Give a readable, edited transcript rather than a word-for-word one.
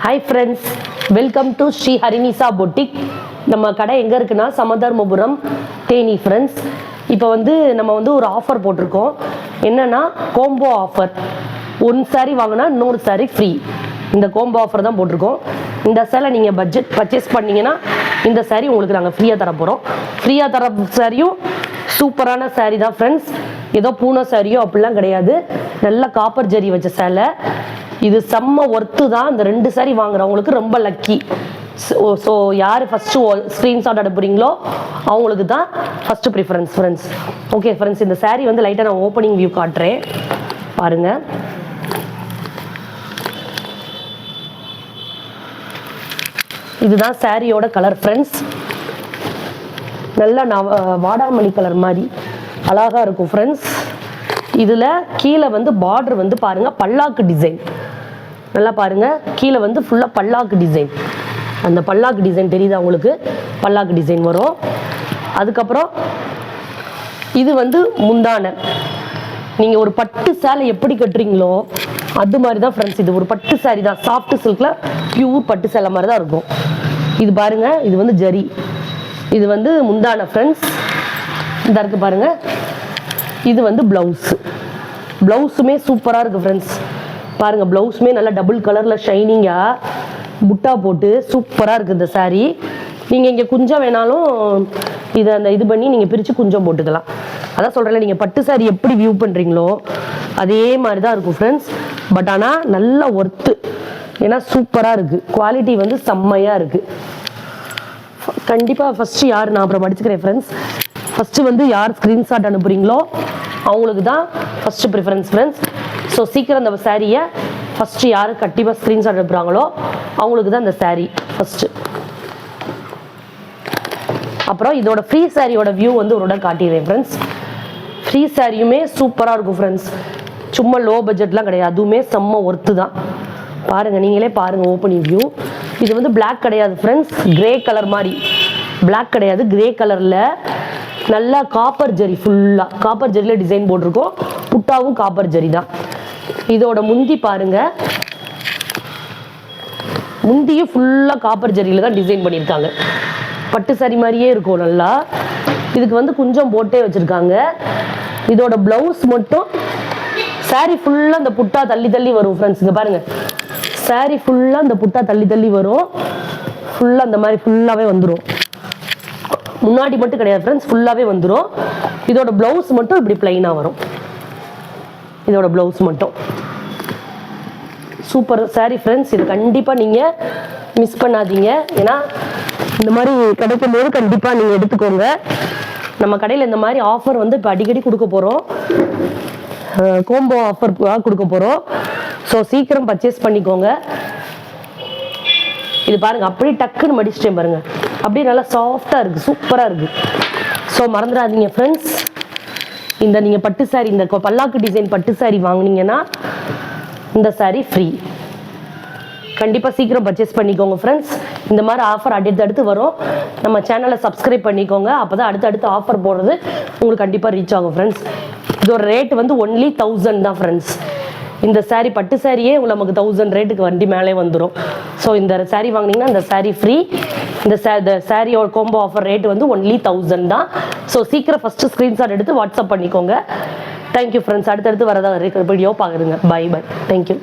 Hi friends, welcome to Sri Harinisa Boutique. நம்ம கடை எங்க இருக்குன்னா சமதர்மபுரம் தேனி ஃப்ரெண்ட்ஸ். இப்போ நம்ம ஒரு ஆஃபர் போட்டிருக்கோம். என்னன்னா கோம்போ ஆஃபர். ஒன் saree வாங்கினா இன்னொரு saree ஃப்ரீ. இந்த கோம்போ ஆஃபர் தான் போட்டிருக்கோம். இந்த சேலை நீங்க பட்ஜெட் பர்ச்சேஸ் பண்ணீங்கன்னா இந்த saree உங்களுக்கு நாங்கள் ஃப்ரீயாக தர போகிறோம். ஃப்ரீயாக தர சாரியும் சூப்பரான saree தான் ஃப்ரெண்ட்ஸ். ஏதோ பூனை சாரியோ அப்படிலாம் கிடையாது. நல்ல காப்பர் ஜரி வச்ச சேலை. இது செம்ம ஒர்த்து தான். இந்த 2 saree வாங்குறவங்களுக்கு ரொம்ப லக்கி. ஸோ யார் ஃபஸ்ட்டு ஸ்க்ரீன்ஷாட் அனுப்புறீங்களோ அவங்களுக்கு தான் first preference friends. Okay friends, இந்த saree லைட்டாக நான் ஓப்பனிங் வியூ காட்டுறேன் பாருங்க. இதுதான் சாரியோட கலர் ஃப்ரெண்ட்ஸ். நல்ல வாடாமல்லி கலர் மாதிரி அழகா இருக்கும் ஃப்ரெண்ட்ஸ். இதில் கீழே பார்டர் பாருங்க பல்லாக்கு டிசைன். நல்லா பாருங்க, கீழே ஃபுல்லாக பல்லாக்கு டிசைன். அந்த பல்லாக்கு டிசைன் தெரியுதா உங்களுக்கு? பல்லாக்கு டிசைன் வரும். அதுக்கப்புறம் இது முந்தானை. நீங்கள் ஒரு பட்டு சேலை எப்படி கட்டுறீங்களோ அது மாதிரி தான் ஃப்ரெண்ட்ஸ். இது ஒரு பட்டு சாரி தான். சாஃப்ட் சில்கில் பியூர் பட்டு சேலை மாதிரி தான் இருக்கும். இது பாருங்க, இது ஜரி. இது முந்தானை ஃப்ரெண்ட்ஸ். இந்த இருக்கு பாருங்க. இது பிளவுஸ். பிளவுஸுமே சூப்பராக இருக்கு ஃப்ரெண்ட்ஸ். பாருங்க, பிளவுஸுமே நல்லா டபுள் கலரில் ஷைனிங்காக புட்டா போட்டு சூப்பராக இருக்குது இந்த saree. நீங்கள் இங்கே குஞ்சம் வேணாலும் இது பண்ணி நீங்கள் பிரித்து குஞ்சம் போட்டுக்கலாம். அதான் சொல்கிறேன்ல, நீங்கள் பட்டு saree எப்படி வியூ பண்ணுறீங்களோ அதே மாதிரி தான் இருக்கும் ஃப்ரெண்ட்ஸ். பட் ஆனால் நல்ல ஒர்த்து. ஏன்னா சூப்பராக இருக்குது. குவாலிட்டி செம்மையாக இருக்குது. கண்டிப்பாக ஃபஸ்ட்டு யார் நான் அப்புறம் படிச்சுக்கிறேன் ஃப்ரெண்ட்ஸ். ஃபஸ்ட்டு யார் ஸ்க்ரீன்ஷாட் அனுப்புகிறீங்களோ அவங்களுக்கு தான் ஃபஸ்ட்டு ப்ரிஃபரன்ஸ் ஃப்ரெண்ட்ஸ். ஸோ சீக்கிரம் அந்த சாரியை ஃபஸ்ட்டு யார் கண்டிப்பாக ஸ்க்ரீன்ஷாட் அனுப்புகிறாங்களோ அவங்களுக்கு தான் இந்த saree ஃபஸ்ட்டு. அப்புறம் இதோட ஃப்ரீ சாரியோட வியூ ஒரு காட்டிடுறேன் ஃப்ரெண்ட்ஸ். ஃப்ரீ சாரியுமே சூப்பராக இருக்கும் ஃப்ரெண்ட்ஸ். சும்மா லோ பட்ஜெட்லாம் கிடையாது. அதுவுமே செம்ம ஒர்த்து தான். பாருங்கள், நீங்களே பாருங்கள் ஓப்பனிங் வியூ. இது பிளாக் கிடையாது ஃப்ரெண்ட்ஸ், கிரே கலர் மாதிரி. பிளாக் கிடையாது, கிரே கலரில் நல்லா காப்பர் ஜரி, ஃபுல்லாக காப்பர் ஜரியில் டிசைன் போட்டிருக்கோம். புட்டாவும் காப்பர் ஜரி தான். இதோட முந்தி பாருங்க, முந்தியும் ஃபுல்லாக காப்பர் ஜரியில் தான் டிசைன் பண்ணியிருக்காங்க. பட்டு சாரி மாதிரியே இருக்கும் நல்லா. இதுக்கு குஞ்சம் போட்டே வச்சுருக்காங்க. இதோட ப்ளவுஸ் மட்டும் சாரி ஃபுல்லாக அந்த புட்டா தள்ளி தள்ளி வரும் ஃப்ரெண்ட்ஸ். இங்கே பாருங்கள், சாரி ஃபுல்லாக அந்த புட்டா தள்ளி தள்ளி வரும். ஃபுல்லாக அந்த மாதிரி ஃபுல்லாகவே வந்துடும். முன்னாடி மட்டும் கிடையாது ஃப்ரெண்ட்ஸ், ஃபுல்லாகவே வந்துடும். இதோட ப்ளவுஸ் மட்டும் இப்படி பிளைனாக வரும். இதோட ப்ளவுஸ் மட்டும் சூப்பர் saree ஃப்ரெண்ட்ஸ். இது கண்டிப்பாக நீங்கள் மிஸ் பண்ணாதீங்க. ஏன்னா இந்த மாதிரி கிடைக்கும் போது கண்டிப்பாக நீங்கள் எடுத்துக்கோங்க. நம்ம கடையில் இந்த மாதிரி ஆஃபர் இப்போ அடிக்கடி கொடுக்க போகிறோம். கோம்போ ஆஃபர் கொடுக்க போகிறோம். ஸோ சீக்கிரம் பர்ச்சேஸ் பண்ணிக்கோங்க. இது பாருங்கள், அப்படியே டக்குன்னு மடிச்சிட்டேன் பாருங்கள். அப்படியே நல்லா சாஃப்டாக இருக்குது, சூப்பராக இருக்குது. ஸோ மறந்துடாதீங்க ஃப்ரெண்ட்ஸ். இந்த நீங்கள் பட்டு சாரி, இந்த பல்லாக்கு டிசைன் பட்டு சாரி வாங்கினீங்கன்னா இந்த saree ஃப்ரீ. கண்டிப்பாக சீக்கிரம் பர்ச்சேஸ் பண்ணிக்கோங்க ஃப்ரெண்ட்ஸ். இந்த மாதிரி ஆஃபர் அடுத்தடுத்து வரும். நம்ம சேனலை சப்ஸ்கிரைப் பண்ணிக்கோங்க. அப்போ தான் அடுத்தடுத்து ஆஃபர் போடுறது உங்களுக்கு கண்டிப்பாக ரீச் ஆகும் ஃப்ரெண்ட்ஸ். இதோட ரேட் ஒன்லி 1000 தான் ஃப்ரெண்ட்ஸ். இந்த saree பட்டு சாரியே நமக்கு 1000 ரேட்டுக்கு வண்டி மேலே வந்துடும். ஸோ இந்த saree வாங்கினீங்கன்னா இந்த saree ஃப்ரீ. இந்த சாரியோட கோம்போ ஆஃபர் ரேட் ஒன்லி 1000 தான். ஸோ சீக்கிரம் ஃபஸ்ட்டு ஸ்க்ரீன்ஷாட் எடுத்து வாட்ஸ்அப் பண்ணிக்கோங்க. Thank you friends. அடுத்தடுத்து வரதா வீடியோ பார்க்குறேங்க. Bye bye. தேங்க்யூ.